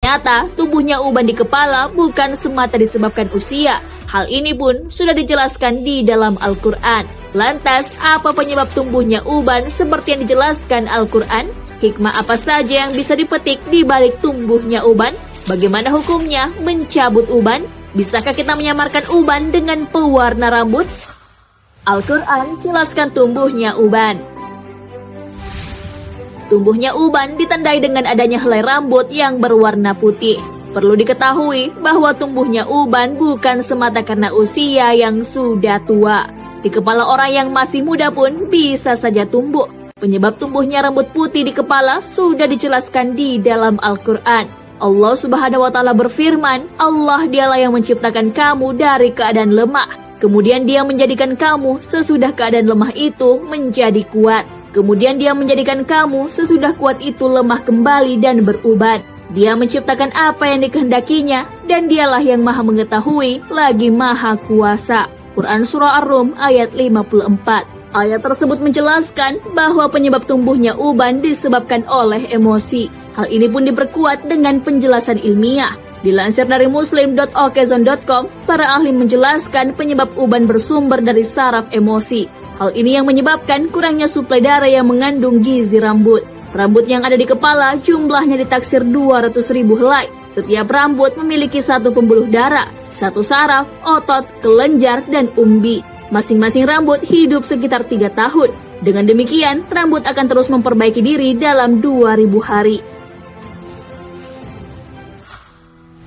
Ternyata tumbuhnya uban di kepala bukan semata disebabkan usia. Hal ini pun sudah dijelaskan di dalam Al-Quran. Lantas, apa penyebab tumbuhnya uban seperti yang dijelaskan Al-Quran? Hikmah apa saja yang bisa dipetik di balik tumbuhnya uban? Bagaimana hukumnya mencabut uban? Bisakah kita menyamarkan uban dengan pewarna rambut? Al-Quran jelaskan tumbuhnya uban. Tumbuhnya uban ditandai dengan adanya helai rambut yang berwarna putih. Perlu diketahui bahwa tumbuhnya uban bukan semata karena usia yang sudah tua. Di kepala orang yang masih muda pun bisa saja tumbuh. Penyebab tumbuhnya rambut putih di kepala sudah dijelaskan di dalam Al-Quran. Allah Subhanahu wa Ta'ala berfirman, Allah dialah yang menciptakan kamu dari keadaan lemah. Kemudian Dia menjadikan kamu sesudah keadaan lemah itu menjadi kuat. Kemudian Dia menjadikan kamu sesudah kuat itu lemah kembali dan beruban. Dia menciptakan apa yang dikehendakinya dan Dialah yang maha mengetahui lagi maha kuasa. Quran Surah Ar-Rum ayat 54. Ayat tersebut menjelaskan bahwa penyebab tumbuhnya uban disebabkan oleh emosi. Hal ini pun diperkuat dengan penjelasan ilmiah. Dilansir dari muslim.okezon.com, para ahli menjelaskan penyebab uban bersumber dari saraf emosi. Hal ini yang menyebabkan kurangnya suplai darah yang mengandung gizi rambut. Rambut yang ada di kepala jumlahnya ditaksir 200.000 helai. Setiap rambut memiliki satu pembuluh darah, satu saraf, otot, kelenjar, dan umbi. Masing-masing rambut hidup sekitar 3 tahun. Dengan demikian, rambut akan terus memperbaiki diri dalam 2000 hari.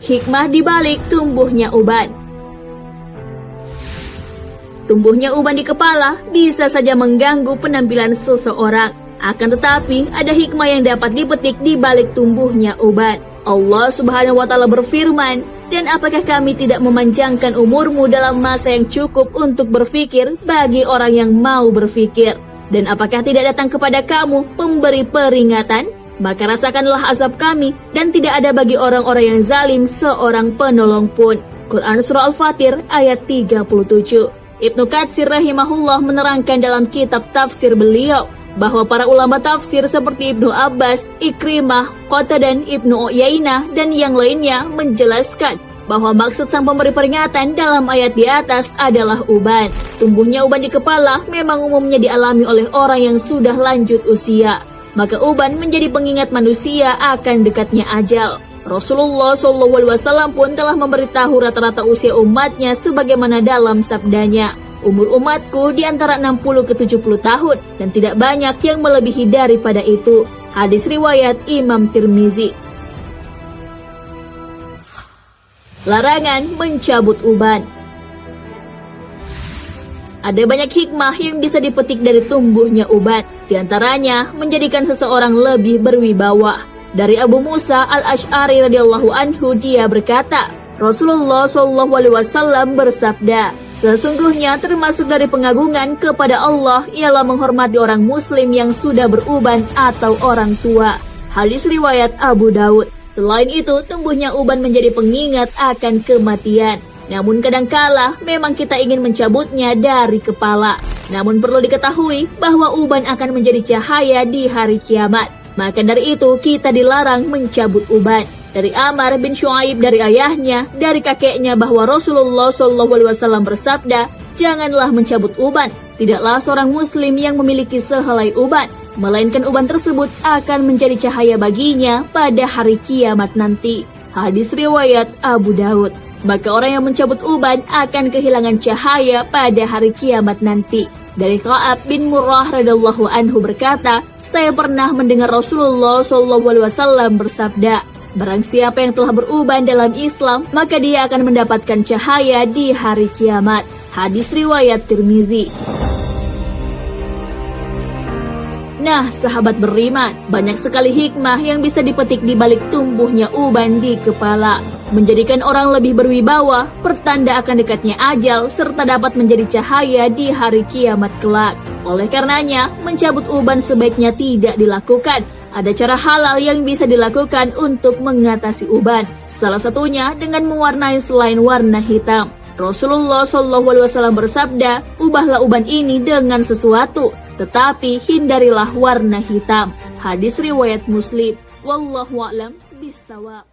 Hikmah dibalik tumbuhnya uban. Tumbuhnya uban di kepala bisa saja mengganggu penampilan seseorang. Akan tetapi, ada hikmah yang dapat dipetik di balik tumbuhnya uban. Allah Subhanahu wa Ta'ala berfirman, dan apakah kami tidak memanjangkan umurmu dalam masa yang cukup untuk berfikir bagi orang yang mau berfikir? Dan apakah tidak datang kepada kamu pemberi peringatan? Maka rasakanlah azab kami, dan tidak ada bagi orang-orang yang zalim seorang penolong pun. Quran Surah Al-Fatir ayat 37. Ibnu Katsir rahimahullah menerangkan dalam kitab tafsir beliau bahwa para ulama tafsir seperti Ibnu Abbas, Ikrimah, Qatadan, Ibnu Uyainah, dan yang lainnya menjelaskan bahwa maksud sang pemberi peringatan dalam ayat di atas adalah uban. Tumbuhnya uban di kepala memang umumnya dialami oleh orang yang sudah lanjut usia. Maka uban menjadi pengingat manusia akan dekatnya ajal. Rasulullah SAW pun telah memberitahu rata-rata usia umatnya sebagaimana dalam sabdanya, umur umatku di antara 60 ke 70 tahun dan tidak banyak yang melebihi daripada itu. Hadis riwayat Imam Tirmizi. Larangan mencabut uban. Ada banyak hikmah yang bisa dipetik dari tumbuhnya uban. Di antaranya menjadikan seseorang lebih berwibawa. Dari Abu Musa Al-Asy'ari radhiyallahu anhu, dia berkata, Rasulullah SAW bersabda, sesungguhnya termasuk dari pengagungan kepada Allah ialah menghormati orang muslim yang sudah beruban atau orang tua. Hadis riwayat Abu Daud. Selain itu, tumbuhnya uban menjadi pengingat akan kematian. Namun kadangkala memang kita ingin mencabutnya dari kepala. Namun perlu diketahui bahwa uban akan menjadi cahaya di hari kiamat. Maka dari itu kita dilarang mencabut uban. Dari Amr bin Shu'aib dari ayahnya, dari kakeknya bahwa Rasulullah SAW bersabda, janganlah mencabut uban. Tidaklah seorang muslim yang memiliki sehelai uban, melainkan uban tersebut akan menjadi cahaya baginya pada hari kiamat nanti. Hadis riwayat Abu Daud. Maka orang yang mencabut uban akan kehilangan cahaya pada hari kiamat nanti. Dari Ka'ab bin Murrah radhiyallahu anhu berkata, saya pernah mendengar Rasulullah SAW bersabda, barang siapa yang telah beruban dalam Islam, maka dia akan mendapatkan cahaya di hari kiamat. Hadis riwayat Tirmizi. Nah, sahabat beriman, banyak sekali hikmah yang bisa dipetik di balik tumbuhnya uban di kepala. Menjadikan orang lebih berwibawa, pertanda akan dekatnya ajal, serta dapat menjadi cahaya di hari kiamat kelak. Oleh karenanya, mencabut uban sebaiknya tidak dilakukan. Ada cara halal yang bisa dilakukan untuk mengatasi uban. Salah satunya dengan mewarnai selain warna hitam. Rasulullah SAW bersabda, ubahlah uban ini dengan sesuatu, tetapi hindarilah warna hitam. Hadis riwayat Muslim. Wallahu a'lam bishawab.